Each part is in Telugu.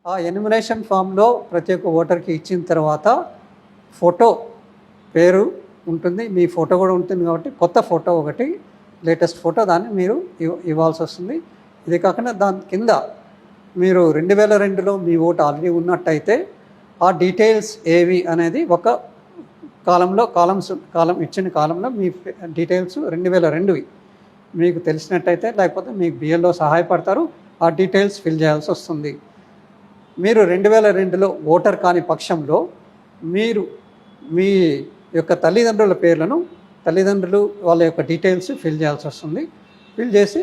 ఆ ఎన్యుమరేషన్ ఫామ్లో ప్రతి ఒక్క ఓటర్కి ఇచ్చిన తర్వాత ఫోటో పేరు ఉంటుంది, మీ ఫోటో కూడా ఉంటుంది కాబట్టి కొత్త ఫోటో ఒకటి లేటెస్ట్ ఫోటో దాన్ని మీరు ఇవ్వాల్సి వస్తుంది. ఇది కాకుండా దాని కింద మీరు 2002లో మీ ఓటు ఆల్రెడీ ఉన్నట్టయితే ఆ డీటెయిల్స్ ఏవి అనేది ఒక కాలం ఇచ్చిన కాలంలో మీ డీటెయిల్స్ 2002వి మీకు తెలిసినట్టయితే, లేకపోతే మీకు బిఎల్ఓ సహాయపడతారు, ఆ డీటెయిల్స్ ఫిల్ చేయాల్సి వస్తుంది. మీరు 2002లో ఓటర్ కాని పక్షంలో మీరు మీ యొక్క తల్లిదండ్రులు వాళ్ళ యొక్క డీటెయిల్స్ ఫిల్ చేయాల్సి వస్తుంది. ఫిల్ చేసి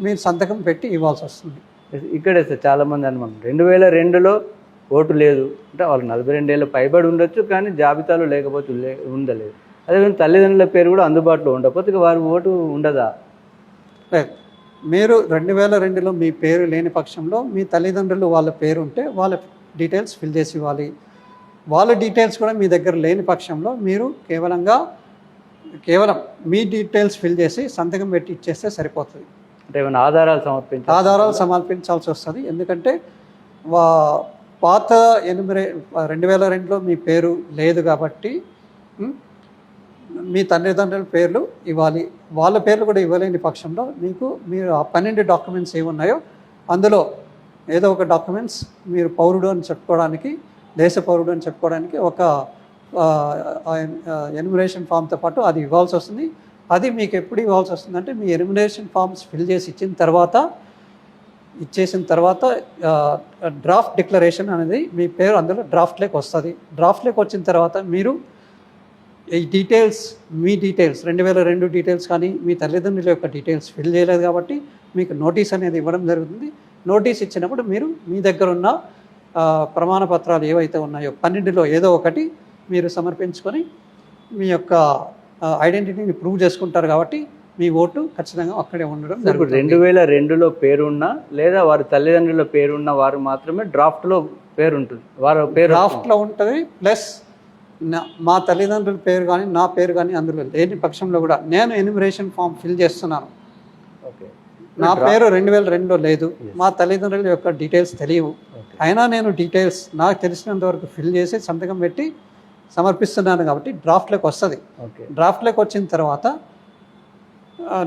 మీరు సంతకం పెట్టి ఇవ్వాల్సి వస్తుంది. ఇక్కడే సార్ చాలామంది అనుమానం, 2002లో ఓటు లేదు అంటే వాళ్ళు 42 ఏళ్ళ పైబడి ఉండొచ్చు, కానీ జాబితాలో లేకపోతే ఉండలేదు. అదేవిధంగా తల్లిదండ్రుల పేరు కూడా అందుబాటులో ఉండకపోతే వారి ఓటు ఉండదా? లేదు, మీరు 2002లో మీ పేరు లేని పక్షంలో మీ తల్లిదండ్రులు వాళ్ళ పేరు ఉంటే వాళ్ళ డీటెయిల్స్ ఫిల్ చేసి ఇవ్వాలి. వాళ్ళ డీటెయిల్స్ కూడా మీ దగ్గర లేని పక్షంలో మీరు కేవలం మీ డీటెయిల్స్ ఫిల్ చేసి సంతకం పెట్టి ఇచ్చేస్తే సరిపోతుంది. అంటే ఏమైనా ఆధారాలు సమర్పించాల్సి వస్తుంది. ఎందుకంటే పాత 2002లో మీ పేరు లేదు కాబట్టి మీ తల్లిదండ్రుల పేర్లు ఇవ్వాలి. వాళ్ళ పేర్లు కూడా ఇవ్వలేని పక్షంలో మీరు ఆ 12 డాక్యుమెంట్స్ ఏమున్నాయో అందులో ఏదో ఒక డాక్యుమెంట్స్ మీరు పౌరుడు అని చెప్పుకోవడానికి, దేశ పౌరుడు అని చెప్పుకోవడానికి ఒక ఎన్యుమరేషన్ ఫామ్తో పాటు అది ఇవ్వాల్సి వస్తుంది. అది మీకు ఎప్పుడు ఇవ్వాల్సి వస్తుందంటే మీ ఎన్యుమరేషన్ ఫామ్స్ ఫిల్ చేసి ఇచ్చేసిన తర్వాత డ్రాఫ్ట్ డిక్లరేషన్ అనేది మీ పేరు అందులో డ్రాఫ్ట్లోకి వస్తుంది. డ్రాఫ్ట్లోకి వచ్చిన తర్వాత మీరు ఈ మీ డీటెయిల్స్ 2002 డీటెయిల్స్ కానీ మీ తల్లిదండ్రుల యొక్క డీటెయిల్స్ ఫిల్ చేయలేదు కాబట్టి మీకు నోటీస్ అనేది ఇవ్వడం జరుగుతుంది. నోటీస్ ఇచ్చినప్పుడు మీరు మీ దగ్గర ఉన్న ప్రమాణ పత్రాలు ఏవైతే ఉన్నాయో 12లో ఏదో ఒకటి మీరు సమర్పించుకొని మీ యొక్క ఐడెంటిటీని ప్రూవ్ చేసుకుంటారు కాబట్టి మీ ఓటు ఖచ్చితంగా అక్కడే ఉండడం జరుగుతుంది. 2002లో పేరున్నా లేదా వారి తల్లిదండ్రుల పేరున్న వారు మాత్రమే డ్రాఫ్ట్లో పేరు ఉంటుంది, వారి పేరు డ్రాఫ్ట్లో ఉంటుంది. ప్లస్ మా తల్లిదండ్రుల పేరు కానీ నా పేరు కానీ అందులో లేని పక్షంలో కూడా నేను ఎన్యుమరేషన్ ఫామ్ ఫిల్ చేస్తున్నాను, నా పేరు 2002లో లేదు, మా తల్లిదండ్రుల యొక్క డీటెయిల్స్ తెలియవు, అయినా నేను డీటెయిల్స్ నాకు తెలిసినంత వరకు ఫిల్ చేసి సంతకం పెట్టి సమర్పిస్తున్నాను కాబట్టి డ్రాఫ్ట్లోకి వస్తుంది. డ్రాఫ్ట్లోకి వచ్చిన తర్వాత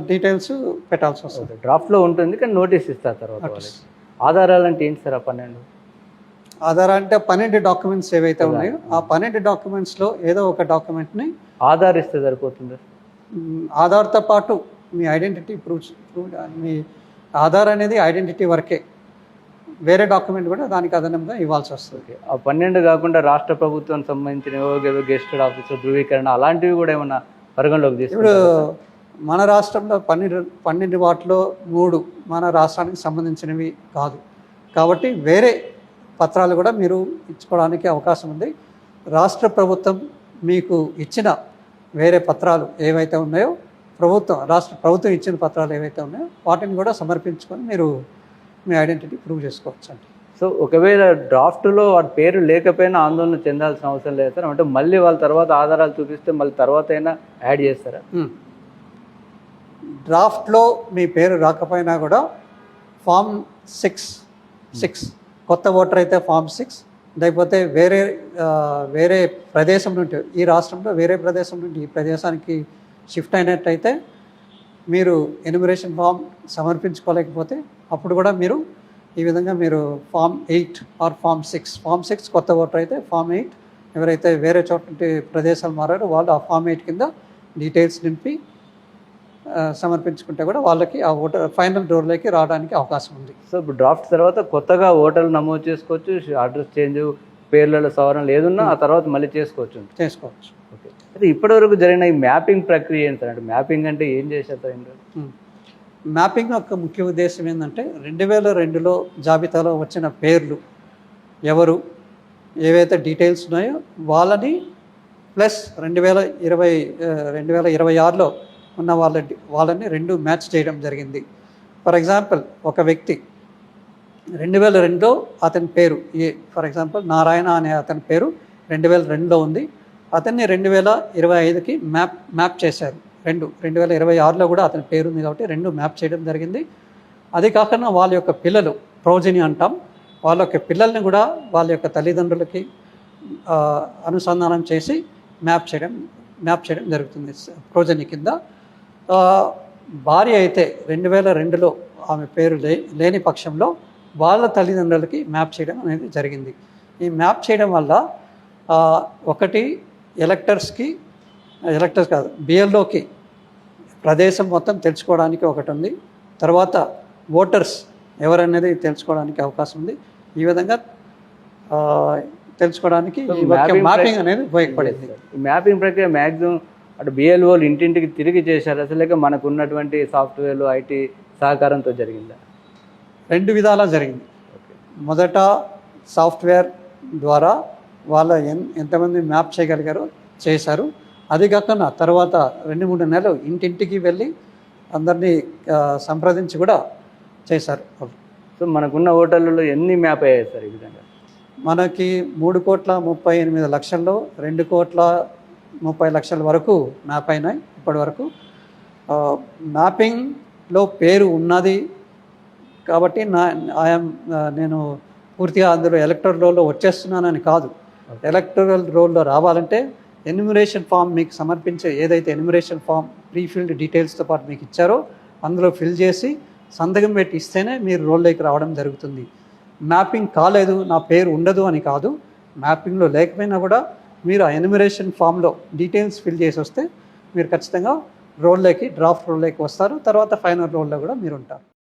డీటెయిల్స్ పెట్టాల్సి వస్తుంది. డ్రాఫ్ట్లో ఉంటుంది కానీ నోటీస్ ఇస్తారు తర్వాత. ఆధారాలు అంటే ఏంటి సార్? 12 ఆధార్ అంటే 12 డాక్యుమెంట్స్ ఏవైతే ఉన్నాయో ఆ 12 డాక్యుమెంట్స్లో ఏదో ఒక డాక్యుమెంట్ని ఆధార్ ఇస్తే సరిపోతుంది. ఆధార్తో పాటు మీ ఐడెంటిటీ ప్రూఫ్ మీ ఆధార్ అనేది ఐడెంటిటీ వరకే, వేరే డాక్యుమెంట్ కూడా దానికి అదనంగా ఇవ్వాల్సి వస్తుంది. ఆ 12 కాకుండా రాష్ట్ర ప్రభుత్వానికి సంబంధించిన గెస్టెడ్ ఆఫీసర్ ధృవీకరణ అలాంటివి కూడా ఏమన్నా పరిగణలోకి తీసుకుంటారు? ఇప్పుడు మన రాష్ట్రంలో 12 వాటిలో 3 మన రాష్ట్రానికి సంబంధించినవి కాదు కాబట్టి వేరే పత్రాలు కూడా మీరు ఇచ్చుకోవడానికి అవకాశం ఉంది. రాష్ట్ర ప్రభుత్వం మీకు ఇచ్చిన వేరే పత్రాలు ఏవైతే ఉన్నాయో రాష్ట్ర ప్రభుత్వం ఇచ్చిన పత్రాలు ఏవైతే ఉన్నాయో వాటిని కూడా సమర్పించుకొని మీరు మీ ఐడెంటిటీ ప్రూవ్ చేసుకోవచ్చు అండి. సో ఒకవేళ డ్రాఫ్ట్లో వారి పేరు లేకపోయినా ఆందోళన చెందాల్సిన అవసరం లేదు సార్? అంటే మళ్ళీ వాళ్ళ తర్వాత ఆధారాలు చూపిస్తే మళ్ళీ తర్వాత అయినా యాడ్ చేస్తారా? డ్రాఫ్ట్లో మీ పేరు రాకపోయినా కూడా ఫామ్ 6 కొత్త ఓటర్ అయితే ఫామ్ 6, లేకపోతే వేరే ప్రదేశం నుండి ఈ రాష్ట్రంలో వేరే ప్రదేశం నుండి ఈ ప్రదేశానికి షిఫ్ట్ అయినట్టయితే మీరు ఎన్యుమరేషన్ ఫామ్ సమర్పించుకోలేకపోతే అప్పుడు కూడా మీరు ఈ విధంగా మీరు ఫామ్ 8 ఆర్ ఫామ్ 6 కొత్త ఓటర్ అయితే ఫామ్ 8, ఎవరైతే వేరే చోట నుండి ప్రదేశాలు మారారో వాళ్ళు ఆ ఫామ్ 8 కింద డీటెయిల్స్ నింపి సమర్పించుకుంటే కూడా వాళ్ళకి ఆ ఓటర్ ఫైనల్ డోర్లోకి రావడానికి అవకాశం ఉంది. సో ఇప్పుడు డ్రాఫ్ట్ తర్వాత కొత్తగా ఓటర్లు నమోదు చేసుకోవచ్చు, అడ్రస్ చేంజ్, పేర్లలో సవరణ ఏదున్నా ఆ తర్వాత మళ్ళీ చేసుకోవచ్చు. ఓకే. అయితే ఇప్పటివరకు జరిగిన ఈ మ్యాపింగ్ ప్రక్రియ ఏంటి? అంటే మ్యాపింగ్ అంటే ఏం చేశారు? మ్యాపింగ్ యొక్క ముఖ్య ఉద్దేశం ఏంటంటే 2002లో జాబితాలో వచ్చిన పేర్లు ఎవరు ఏవైతే డీటెయిల్స్ ఉన్నాయో వాళ్ళని ప్లస్ 2026లో ఉన్న వాళ్ళని 2 మ్యాచ్ చేయడం జరిగింది. ఫర్ ఎగ్జాంపుల్ ఒక వ్యక్తి 2002లో అతని పేరు ఫర్ ఎగ్జాంపుల్ నారాయణ అనే అతని పేరు 2002లో ఉంది, అతన్ని 2025కి మ్యాప్ చేశారు. 2026లో కూడా అతని పేరు ఉంది కాబట్టి 2 మ్యాప్ చేయడం జరిగింది. అది కాకుండా వాళ్ళ యొక్క పిల్లలు ప్రోజని అంటాం, వాళ్ళ యొక్క పిల్లల్ని కూడా వాళ్ళ యొక్క తల్లిదండ్రులకి అనుసంధానం చేసి మ్యాప్ చేయడం జరుగుతుంది ప్రోజని కింద. భార్య అయితే 2002లో ఆమె పేరు లేని పక్షంలో వాళ్ళ తల్లిదండ్రులకి మ్యాప్ చేయడం అనేది జరిగింది. ఈ మ్యాప్ చేయడం వల్ల ఒకటి ఎలక్టర్స్ కాదు బిఎల్ఓకి ప్రదేశం మొత్తం తెలుసుకోవడానికి ఒకటి ఉంది. తర్వాత ఓటర్స్ ఎవరనేది తెలుసుకోవడానికి అవకాశం ఉంది. ఈ విధంగా తెలుసుకోవడానికి మ్యాపింగ్ అనేది ఉపయోగపడింది. ఈ మ్యాపింగ్ ప్రక్రియ మ్యాక్సిమం అటు బిఎల్ఓలు ఇంటింటికి తిరిగి చేశారు, అసలు మనకు ఉన్నటువంటి సాఫ్ట్వేర్లు ఐటీ సహకారంతో జరిగిందా? 2 విధాలా జరిగింది. మొదట సాఫ్ట్వేర్ ద్వారా వాళ్ళ ఎంతమంది మ్యాప్ చేయగలిగారో చేశారు. అది కాకుండా తర్వాత 2-3 నెలలు ఇంటింటికి వెళ్ళి అందరినీ సంప్రదించి కూడా చేశారు. సో మనకున్న ఓటర్లలో ఎన్ని మ్యాప్ అయ్యాయి సార్ ఈ విధంగా? మనకి 3,38,00,000లో 2,30,00,000 వరకు మ్యాప్ అయినాయి ఇప్పటి వరకు. మ్యాపింగ్లో పేరు ఉన్నది కాబట్టి నేను పూర్తిగా అందులో ఎలక్టరల్ రోల్లో వచ్చేస్తున్నానని కాదు. ఎలక్టరల్ రోల్లో రావాలంటే ఎన్యూమరేషన్ ఫామ్ మీకు సమర్పించే ఏదైతే ఎన్యూమరేషన్ ఫామ్ ప్రీఫిల్డ్ డీటెయిల్స్తో పాటు మీకు ఇచ్చారో అందులో ఫిల్ చేసి సంతకం పెట్టి ఇస్తేనే మీరు రోల్లోకి రావడం జరుగుతుంది. మ్యాపింగ్ కాలేదు, నా పేరు ఉండదు అని కాదు. మ్యాపింగ్లో లేకపోయినా కూడా మీరు ఆ ఎన్యూమరేషన్ ఫామ్లో డీటెయిల్స్ ఫిల్ చేసి వస్తే మీరు ఖచ్చితంగా డ్రాఫ్ట్ రోల్లోకి వస్తారు. తర్వాత ఫైనల్ రోల్లో కూడా మీరు ఉంటారు.